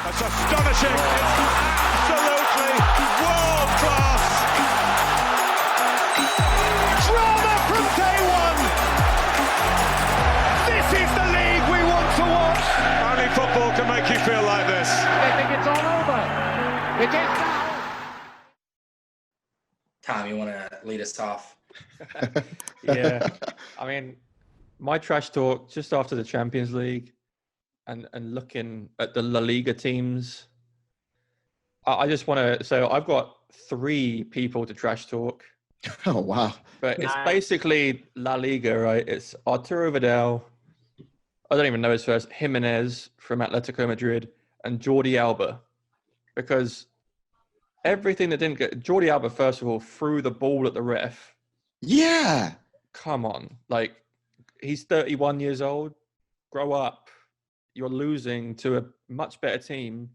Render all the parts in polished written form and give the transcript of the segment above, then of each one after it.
That's astonishing. It's absolutely world class. Drama from day one. This is the league we want to watch. Only football can make you feel like this. I think it's all over. It is now. Tom, you want to lead us off? Yeah. I mean, my trash talk just after the Champions League and looking at the La Liga teams, I just want to, so I've got 3 people to trash talk. Oh, wow. But it's basically La Liga, right? It's Arturo Vidal, I don't even know his first, Jimenez from Atletico Madrid, and Jordi Alba. Because everything that didn't get, Jordi Alba, first of all, threw the ball at the ref. Yeah. Come on. Like, he's 31 years old. Grow up. You're losing to a much better team.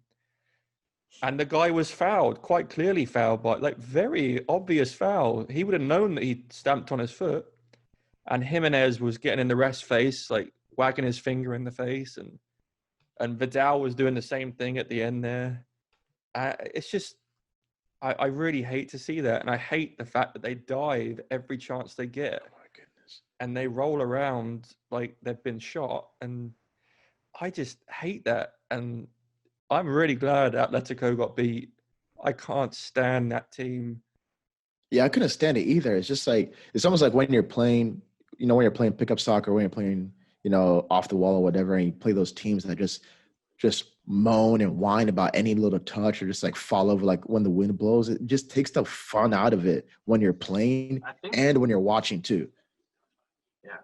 And the guy was fouled, quite clearly fouled, by like very obvious foul. He would have known that he stamped on his foot. And Jimenez was getting in the ref's face, like wagging his finger in the face. And Vidal was doing the same thing at the end there. It's just, I really hate to see that. And I hate the fact that they dive every chance they get. Oh, my goodness. And they roll around like they've been shot. And I just hate that. And I'm really glad Atletico got beat. I can't stand that team. Yeah, I couldn't stand it either. It's just like, it's almost like when you're playing, when you're playing pickup soccer, when you're playing, off the wall or whatever, and you play those teams that just moan and whine about any little touch or just like fall over like when the wind blows. It just takes the fun out of it when you're playing and when you're watching too. Yeah.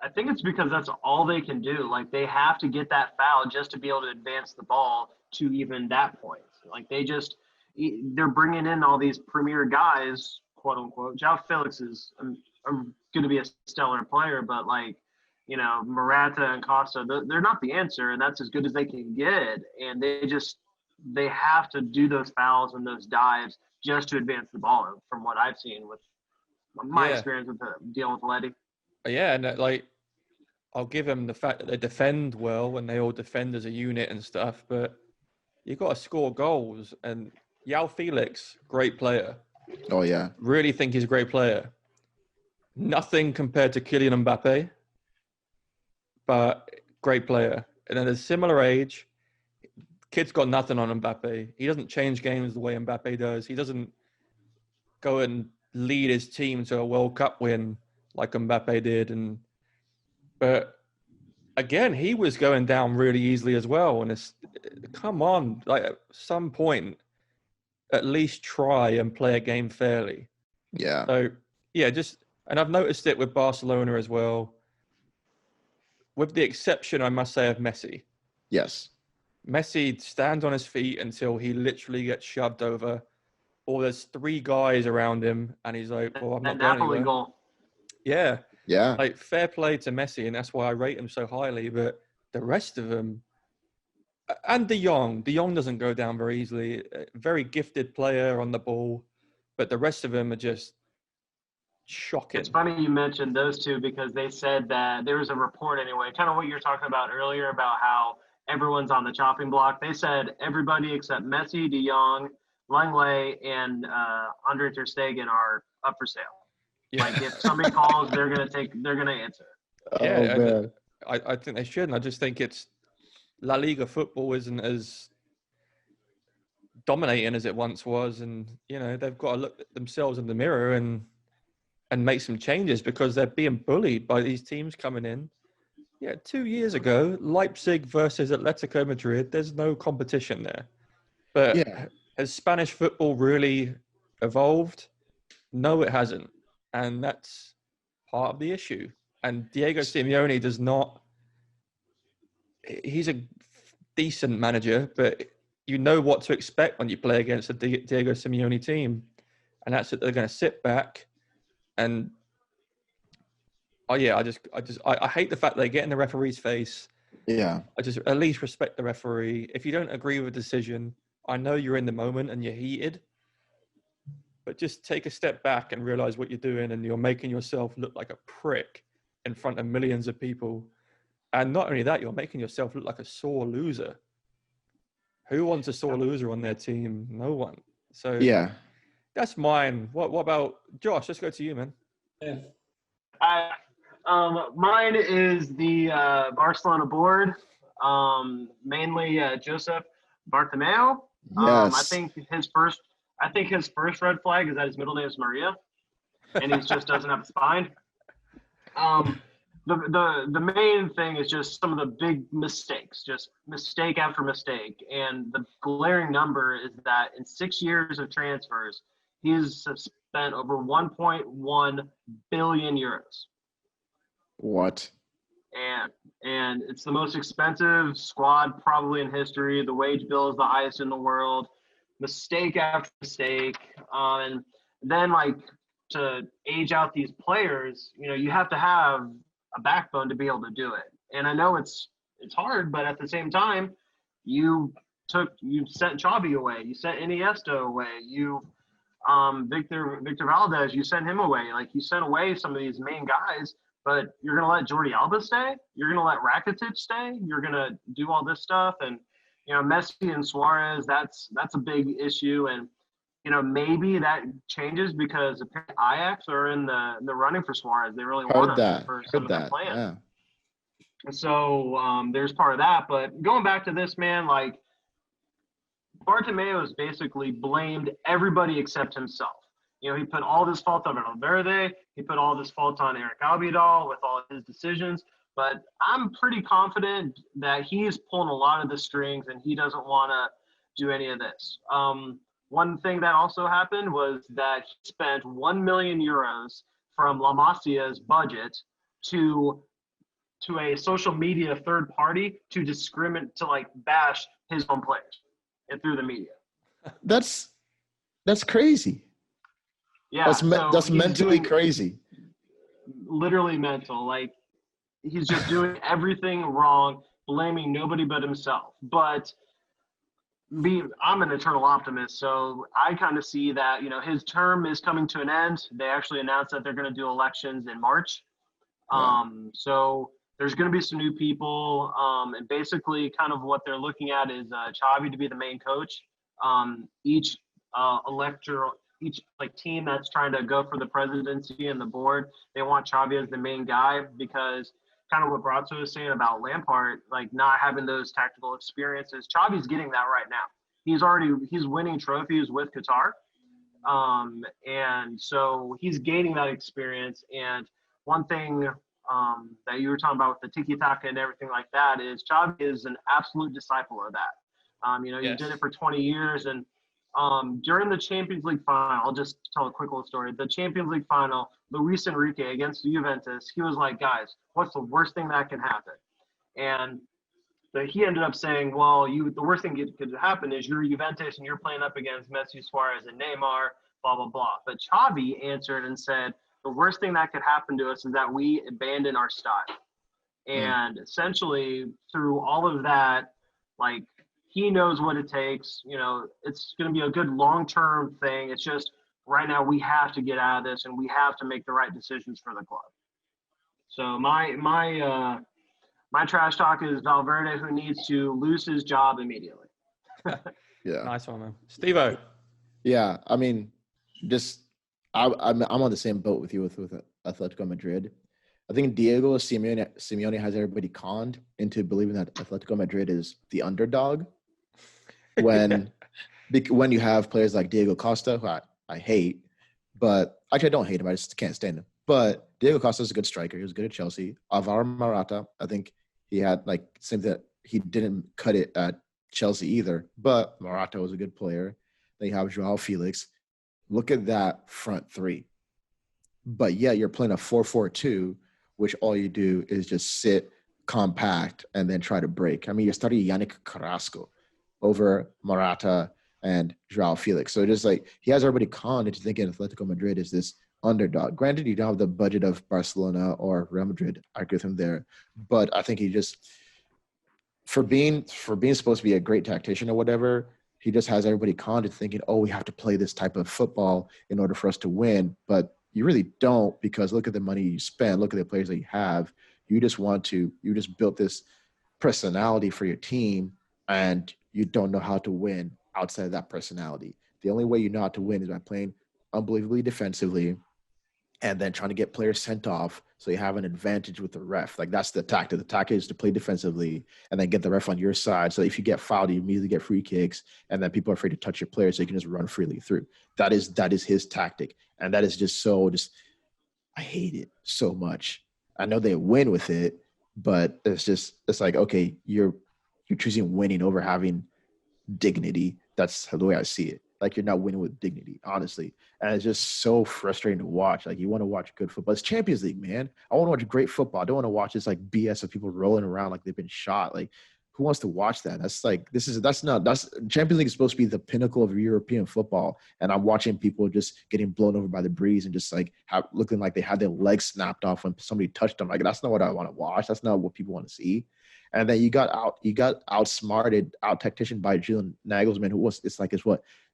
I think it's because that's all they can do. Like, they have to get that foul just to be able to advance the ball to even that point. Like, they're bringing in all these premier guys, quote unquote. Joao Felix is going to be a stellar player, but like, Morata and Costa, they're not the answer, and that's as good as they can get. And they have to do those fouls and those dives just to advance the ball, from what I've seen with my experience with dealing with Letty. Yeah, and like, I'll give them the fact that they defend well and they all defend as a unit and stuff, but you've got to score goals. And Joao Felix, great player. Oh, yeah. Really think he's a great player. Nothing compared to Kylian Mbappe, but great player. And at a similar age, kid's got nothing on Mbappe. He doesn't change games the way Mbappe does. He doesn't go and lead his team to a World Cup win like Mbappe did. But again, he was going down really easily as well. And come on, like at some point, at least try and play a game fairly. Yeah. So yeah, and I've noticed it with Barcelona as well. With the exception, I must say, of Messi. Yes. Messi stands on his feet until he literally gets shoved over, or there's 3 guys around him, and he's like, "Well, I'm not going Napoli anywhere." goal. Yeah. Yeah. Like, fair play to Messi, and that's why I rate him so highly. But the rest of them, and De Jong doesn't go down very easily. Very gifted player on the ball, but the rest of them are just shocking. It's funny you mentioned those two, because they said that there was a report anyway, kind of what you were talking about earlier about how everyone's on the chopping block. They said everybody except Messi, De Jong, Langley, and Andre Ter Stegen are up for sale. Yeah. Like, if somebody calls, they're gonna answer. Yeah, oh, man. I think they should. And I just think it's La Liga football isn't as dominating as it once was, and they've got to look at themselves in the mirror and make some changes, because they're being bullied by these teams coming in. Yeah, 2 years ago, Leipzig versus Atletico Madrid, there's no competition there. But has Spanish football really evolved? No, it hasn't. And that's part of the issue. And Diego Simeone does not... He's a decent manager, but you know what to expect when you play against a Diego Simeone team. And that's that they're going to sit back and... I hate the fact they get in the referee's face. Yeah. I just at least respect the referee. If you don't agree with a decision, I know you're in the moment and you're heated, but just take a step back and realize what you're doing, and you're making yourself look like a prick in front of millions of people. And not only that, you're making yourself look like a sore loser. Who wants a sore loser on their team? No one. So Yeah. that's mine. What about Josh? Let's go to you, man. Yeah. Mine is the Barcelona board, mainly Joseph Bartomeu. I Yes. think his first red flag is that his middle name is Maria, and he just doesn't have a spine. The main thing is just some of the big mistakes, just mistake after mistake, and the glaring number is that in 6 years of transfers, he's spent over 1.1 billion euros. What? And it's the most expensive squad probably in history. The wage bill is the highest in the world. Mistake after mistake. And then, like, to age out these players, you have to have a backbone to be able to do it. And I know it's hard, but at the same time, you sent Xavi away. You sent Iniesta away. You Victor Valdez, you sent him away. Like, you sent away some of these main guys. But you're going to let Jordi Alba stay? You're going to let Rakitic stay? You're going to do all this stuff? And, Messi and Suarez, that's a big issue. And, maybe that changes because Ajax are in the running for Suarez. They really want him for some of their plans. Yeah. And so there's part of that. But going back to this, man, like, Bartomeu has basically blamed everybody except himself. He put all this fault on Valverde. He put all this fault on Eric Albiol with all of his decisions. But I'm pretty confident that he's pulling a lot of the strings and he doesn't want to do any of this. One thing that also happened was that he spent 1 million euros from La Masia's budget to a social media third party to bash his own players and through the media. That's crazy. Yeah, that's mentally crazy. Literally mental. Like, he's just doing everything wrong, blaming nobody but himself. But I'm an eternal optimist, so I kind of see that, his term is coming to an end. They actually announced that they're going to do elections in March. So there's going to be some new people, and basically kind of what they're looking at is Xavi to be the main coach. Each team that's trying to go for the presidency and the board, they want Xavi as the main guy because kind of what Brazzo was saying about Lampard, like not having those tactical experiences. Xavi's getting that right now. He's winning trophies with Qatar. And so he's gaining that experience. And one thing that you were talking about with the tiki-taka and everything like that is Xavi is an absolute disciple of that. He did it for 20 years. And during the Champions League final, I'll just tell a quick little story. The Champions League final, Luis Enrique against Juventus, he was like, guys, what's the worst thing that can happen? And he ended up saying, well, the worst thing that could happen is you're Juventus and you're playing up against Messi, Suarez, and Neymar, blah, blah, blah. But Xavi answered and said, the worst thing that could happen to us is that we abandon our style. And essentially, through all of that, like, he knows what it takes. It's going to be a good long-term thing. It's just right now we have to get out of this and we have to make the right decisions for the club. So my trash talk is Valverde, who needs to lose his job immediately. Yeah. Nice one, man. Steve-O. Yeah. I mean, I'm on the same boat with you with Atletico Madrid. I think Diego Simeone has everybody conned into believing that Atletico Madrid is the underdog. When you have players like Diego Costa, who I hate, but actually I don't hate him, I just can't stand him. But Diego Costa is a good striker. He was good at Chelsea. Alvaro Morata, I think he had same that he didn't cut it at Chelsea either, but Morata was a good player. Then you have Joao Felix. Look at that front three. But yeah, you're playing a 4-4-2, which all you do is just sit compact and then try to break. I mean, you're starting Yannick Carrasco over Morata and Joao Felix. So just he has everybody conned into thinking Atletico Madrid is this underdog. Granted, you don't have the budget of Barcelona or Real Madrid. I agree with him there. But I think he just, for being supposed to be a great tactician or whatever, he just has everybody conned into thinking, oh, we have to play this type of football in order for us to win. But you really don't, because look at the money you spend. Look at the players that you have. You just built this personality for your team, and you don't know how to win outside of that personality. The only way you know how to win is by playing unbelievably defensively and then trying to get players sent off so you have an advantage with the ref. Like that's the tactic. The tactic is to play defensively and then get the ref on your side. So if you get fouled, you immediately get free kicks, and then people are afraid to touch your players so you can just run freely through. That is his tactic. And that is just I hate it so much. I know they win with it, but it's like, okay, you're choosing winning over having dignity. That's the way I see it. Like you're not winning with dignity, honestly. And it's just so frustrating to watch. Like you want to watch good football. It's Champions League, man. I want to watch great football. I don't want to watch this like BS of people rolling around like they've been shot. Like who wants to watch that? That's Champions League is supposed to be the pinnacle of European football. And I'm watching people just getting blown over by the breeze and just like looking like they had their legs snapped off when somebody touched them. Like that's not what I want to watch. That's not what people want to see. And then you got outsmarted, out-tacticianed by Julian Nagelsmann, who was his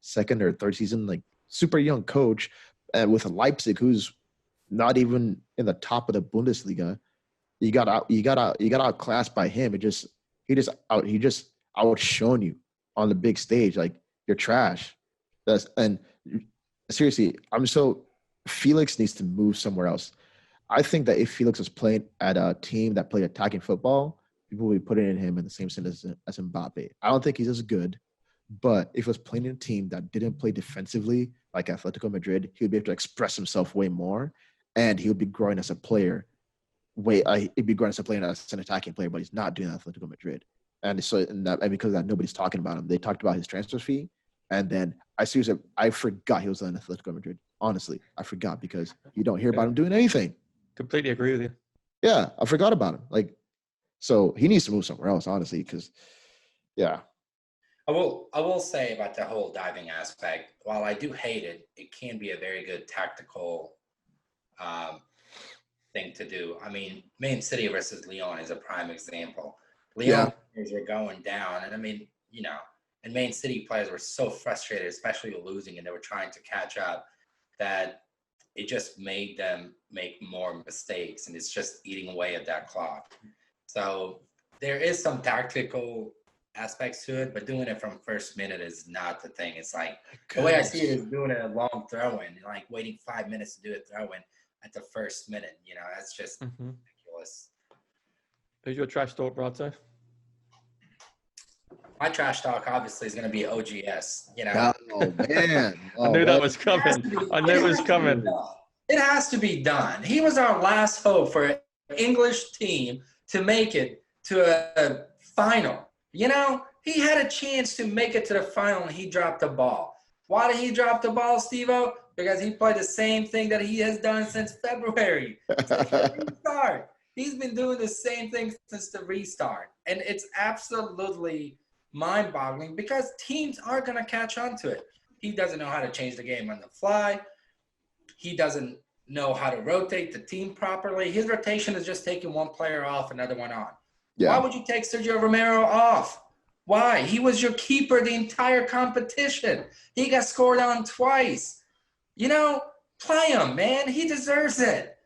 second or third season, like super young coach, and with Leipzig, who's not even in the top of the Bundesliga. You got outclassed by him. He just outshone you on the big stage. Like you're trash. And seriously, Felix needs to move somewhere else. I think that if Felix was playing at a team that played attacking football, people will be putting him in the same sense as Mbappe. I don't think he's as good, but if he was playing in a team that didn't play defensively, like Atletico Madrid, he would be able to express himself way more, and he would be growing as a player. He'd be growing as a player, not as an attacking player, but he's not doing that at Atletico Madrid. And because of that, nobody's talking about him. They talked about his transfer fee, and then I forgot he was on Atletico Madrid. Honestly, I forgot because you don't hear about him doing anything. Completely agree with you. Yeah, I forgot about him. So he needs to move somewhere else, honestly, because, yeah. I will say about the whole diving aspect, while I do hate it, it can be a very good tactical thing to do. I mean, Man City versus Lyon is a prime example. Lyon players were going down, and I mean, and Man City players were so frustrated, especially losing, and they were trying to catch up, that it just made them make more mistakes, and it's just eating away at that clock. So there is some tactical aspects to it, but doing it from first minute is not the thing. It's like the way I see it is doing a long throw-in, like waiting 5 minutes to do a throw-in at the first minute. That's just ridiculous. Who's your trash talk, Brato? My trash talk obviously is going to be OGS. Oh man! I knew that was coming. I knew it was coming. It has to be done. He was our last hope for an English team to make it to a final. He had a chance to make it to the final, and he dropped the ball. Why did he drop the ball, Steve-O? Because he played the same thing that he has done since February. Since the restart. He's been doing the same thing since the restart. And it's absolutely mind-boggling because teams are going to catch on to it. He doesn't know how to change the game on the fly. He doesn't know how to rotate the team properly. His rotation is just taking one player off, another one on. Yeah. Why would you take Sergio Romero off? Why? He was your keeper the entire competition. He got scored on twice. Play him, man. He deserves it.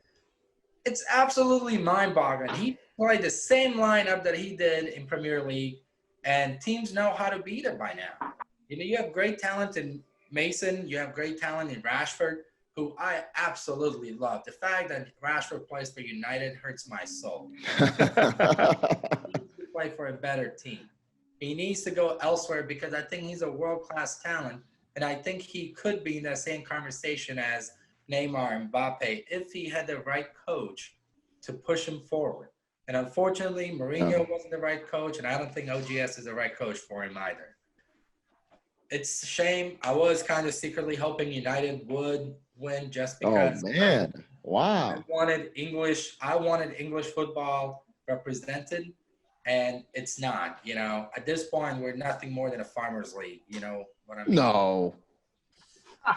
It's absolutely mind-boggling. He played the same lineup that he did in Premier League, and teams know how to beat it by now. You have great talent in Mason. You have great talent in Rashford, who I absolutely love. The fact that Rashford plays for United hurts my soul. He needs to play for a better team. He needs to go elsewhere because I think he's a world-class talent, and I think he could be in that same conversation as Neymar and Mbappe if he had the right coach to push him forward. And unfortunately, Mourinho wasn't the right coach, and I don't think OGS is the right coach for him either. It's a shame. I was kind of secretly hoping United would win just because. Oh man! Wow. I wanted English football represented, and it's not. At this point, we're nothing more than a farmers' league. You know what I mean? No.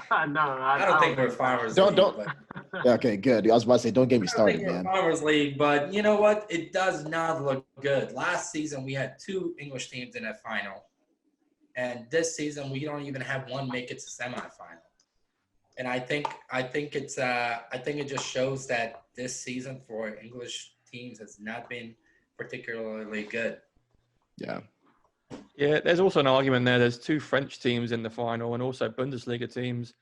No, I don't think we're farmers. Don't. Yeah, okay, good. I was about to say, don't get me started, man. Farmers League, but you know what? It does not look good. Last season, we had 2 English teams in that final. And this season, we don't even have one make it to semifinal. And I think it just shows that this season for English teams has not been particularly good. Yeah. Yeah, there's also an argument there. There's two French teams in the final and also Bundesliga teams.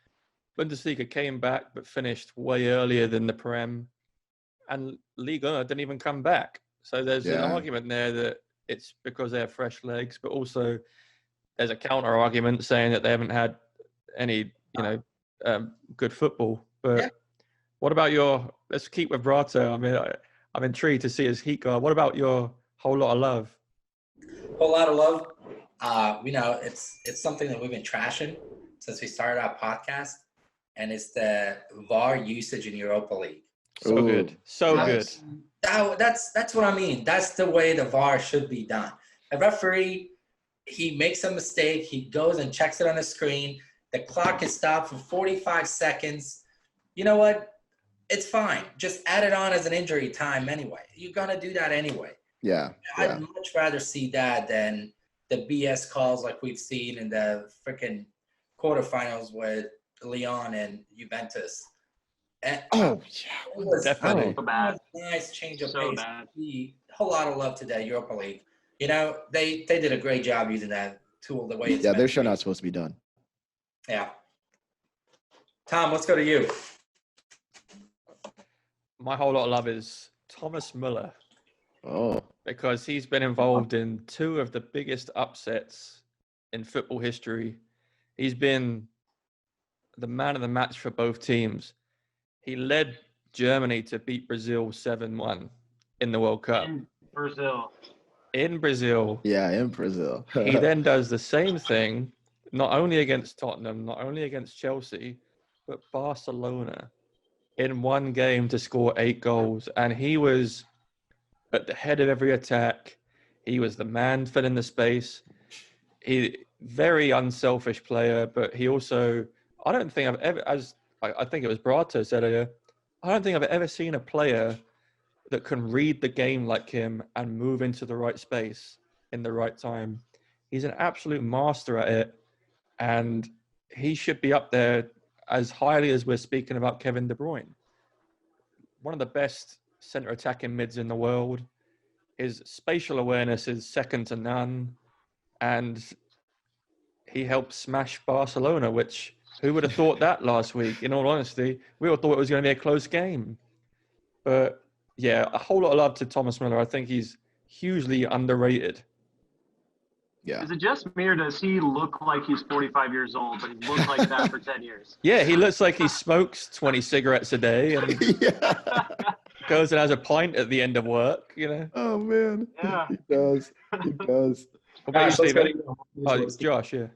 Bundesliga came back but finished way earlier than the Prem. And Liga didn't even come back. So there's an argument there that it's because they have fresh legs, but also there's a counter argument saying that they haven't had any, good football. But what about let's keep with Brato. I mean, I'm intrigued to see his heat guard. What about your whole lot of love? Whole lot of love. It's something that we've been trashing since we started our podcast, and it's the VAR usage in Europa League. So good. Good. That's what I mean. That's the way the VAR should be done. A referee, he makes a mistake. He goes and checks it on the screen. The clock is stopped for 45 seconds. You know what? It's fine. Just add it on as an injury time anyway. You're going to do that anyway. Yeah. I'd much rather see that than the BS calls like we've seen in the freaking quarterfinals with Lyon and Juventus. And, definitely. So bad. Nice change of So pace. bad. A whole lot of love to the Europa League. They did a great job using that tool the way it's Yeah, meant they're to sure be. not supposed to be done. Yeah. Tom, let's go to you. My whole lot of love is Thomas Müller, Oh. because he's been involved in two of the biggest upsets in football history. He's been the man of the match for both teams. He led Germany to beat Brazil 7-1 in the World Cup. In Brazil. In Brazil. Yeah, in Brazil. He then does the same thing, not only against Tottenham, not only against Chelsea, but Barcelona in one game to score 8 goals. And he was at the head of every attack. He was the man filling the space. Very unselfish player, but he also, I don't think I've ever, I think it was Brato said earlier, I don't think I've ever seen a player that can read the game like him and move into the right space in the right time. He's an absolute master at it, and he should be up there as highly as we're speaking about Kevin De Bruyne. One of the best center attacking mids in the world. His spatial awareness is second to none, and he helped smash Barcelona, which who would have thought that last week? In all honesty, we all thought it was going to be a close game. But yeah, a whole lot of love to Thomas Müller. I think he's hugely underrated. Yeah. Is it just me, or does he look like he's 45 years old, but he's looked like that for 10 years? Yeah, he looks like he smokes 20 cigarettes a day and goes and has a pint at the end of work, Oh, man. Yeah. He does. He does. What about you, Josh, let's go to Stephen? you. Oh, Josh, yeah.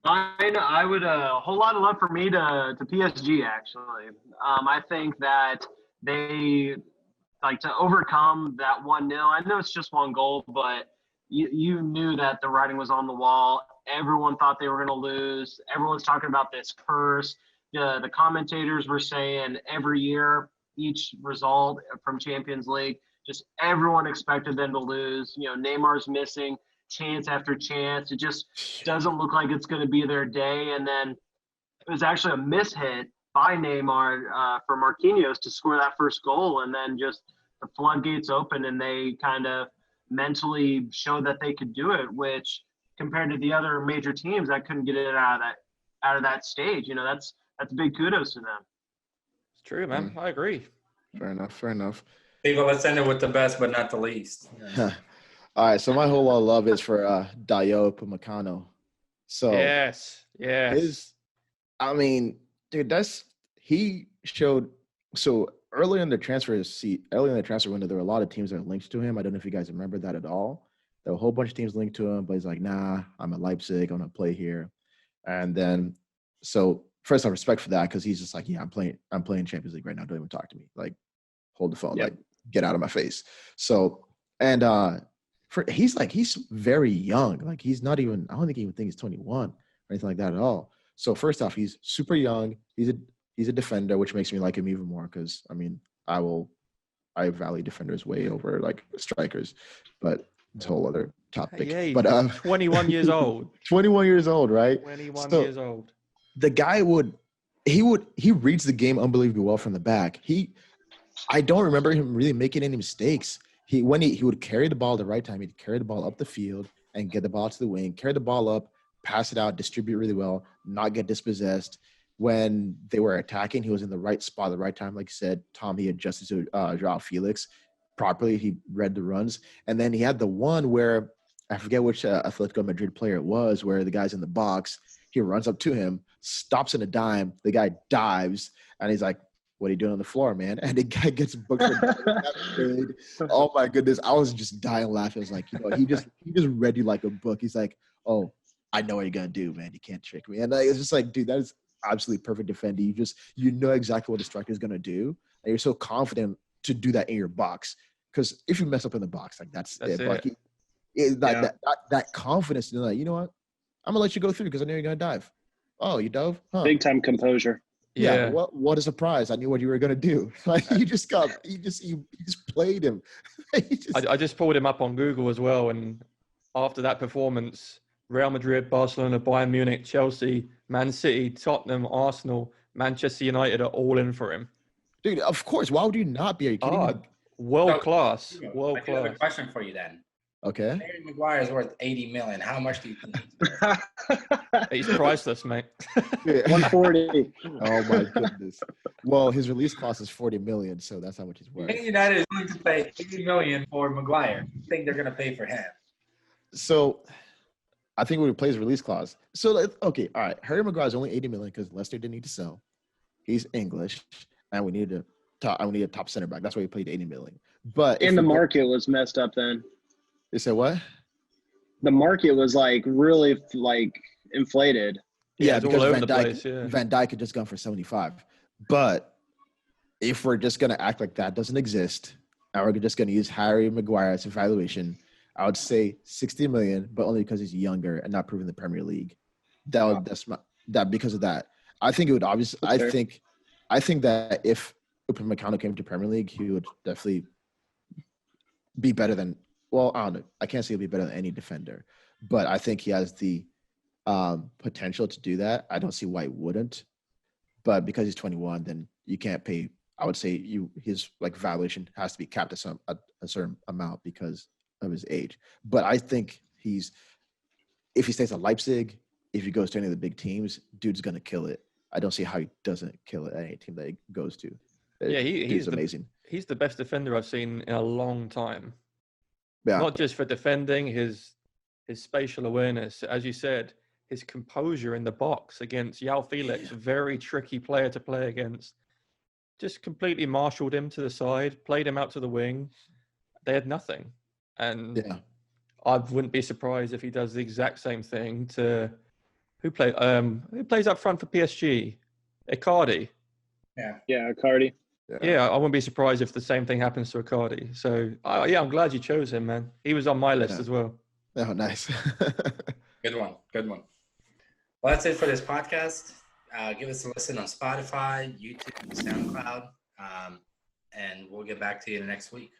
I would a whole lot of love for me to PSG actually. I think that they to overcome that 1-0. I know it's just one goal, but you knew that the writing was on the wall. Everyone thought they were going to lose. Everyone's talking about this curse. The commentators were saying every year, each result from Champions League, just everyone expected them to lose. Neymar's missing chance after chance. It just doesn't look like it's going to be their day. And then it was actually a mishit by Neymar for Marquinhos to score that first goal. And then just the floodgates opened and they kind of mentally showed that they could do it, which compared to the other major teams that couldn't get it out of that stage, that's big kudos to them. It's true, man. I agree. Fair enough. People, let's end it with the best, but not the least. All right, so my whole lot of love is for Diop Upamecano. So Yes. Dude, he showed. So earlier in the transfer window, there were a lot of teams that were linked to him. I don't know if you guys remember that at all. There were a whole bunch of teams linked to him, but he's like, nah, I'm at Leipzig. I'm gonna play here. And then, so first, I have respect for that because he's just like, yeah, I'm playing Champions League right now. Don't even talk to me. Like, hold the phone. Yep. Like, get out of my face. So, and he's very young. Like, he's not even. I don't think he's 21 or anything like that at all. So first off, he's super young. He's a defender, which makes me like him even more because I value defenders way over like strikers, but it's a whole other topic. Yeah, but 21 years old. 21 years old, right? 21 So, years old. The guy he reads the game unbelievably well from the back. I don't remember him really making any mistakes. he would carry the ball at the right time. He'd carry the ball up the field and get the ball to the wing, carry the ball up, pass it out, distribute really well, not get dispossessed. When they were attacking, he was in the right spot at the right time. Like you said, Tom, he adjusted to Joao Felix properly. He read the runs. And then he had the one where, I forget which Atletico Madrid player it was, where the guy's in the box. He runs up to him, stops in a dime. The guy dives, and he's like, "What are you doing on the floor, man?" And the guy gets booked for oh my goodness. I was just dying laughing. I was like, he just read you like a book. He's like, "Oh, I know what you're gonna do, man. You can't trick me." And it's just like, dude, that is absolutely perfect defending. You know exactly what the striker is gonna do, and you're so confident to do that in your box. Because if you mess up in the box, like that's it. But that confidence to know that, you know what, I'm gonna let you go through because I know you're gonna dive. Oh, you dove? Huh. Big time composure. Yeah. What a surprise! I knew what you were gonna do. Like you just played him. I just pulled him up on Google as well, and after that performance, Real Madrid, Barcelona, Bayern Munich, Chelsea, Man City, Tottenham, Arsenal, Manchester United are all in for him. Dude, of course. Why would you not be? Are you kidding me? World class. I do have a question for you then. Okay. Harry Maguire is worth $80 million. How much do you think he's worth? He's priceless, mate. 140. Oh my goodness. Well, his release cost is $40 million, so that's how much he's worth. Man United is willing to pay $80 million for Maguire. You think they're gonna pay for him? So, I think we would play his release clause. So, okay, all right. Harry Maguire is only $80 million because Leicester didn't need to sell. He's English, and we need a top center back. That's why we paid $80 million. But And the market was messed up then. They said what? The market was really inflated. Yeah, it's because all over the place, Van Dijk had just gone for 75. But if we're just gonna act like that doesn't exist, and we're just gonna use Harry Maguire as evaluation, I would say 60 million, but only because he's younger and not proven the Premier League. That because of that. I think it would obviously. I think that if Upamecano came to Premier League, he would definitely be better than. Well, I don't know. I can't say he'll be better than any defender, but I think he has the potential to do that. I don't see why he wouldn't. But because he's 21, then you can't pay. I would say his valuation has to be capped at a certain amount because of his age. But I think if he stays at Leipzig, if he goes to any of the big teams, dude's gonna kill it. I don't see how he doesn't kill it at any team that he goes to. Yeah, he's amazing. He's the best defender I've seen in a long time. Yeah. Not just for defending, his spatial awareness, as you said, his composure in the box against Joao Felix, very tricky player to play against. Just completely marshaled him to the side, played him out to the wing. They had nothing. And I wouldn't be surprised if he does the exact same thing to who plays up front for PSG? Icardi. Yeah, Cardi. Yeah, I wouldn't be surprised if the same thing happens to Icardi. So, I'm glad you chose him, man. He was on my list as well. Oh, nice. Good one. Well, that's it for this podcast. Give us a listen on Spotify, YouTube, SoundCloud, and we'll get back to you next week.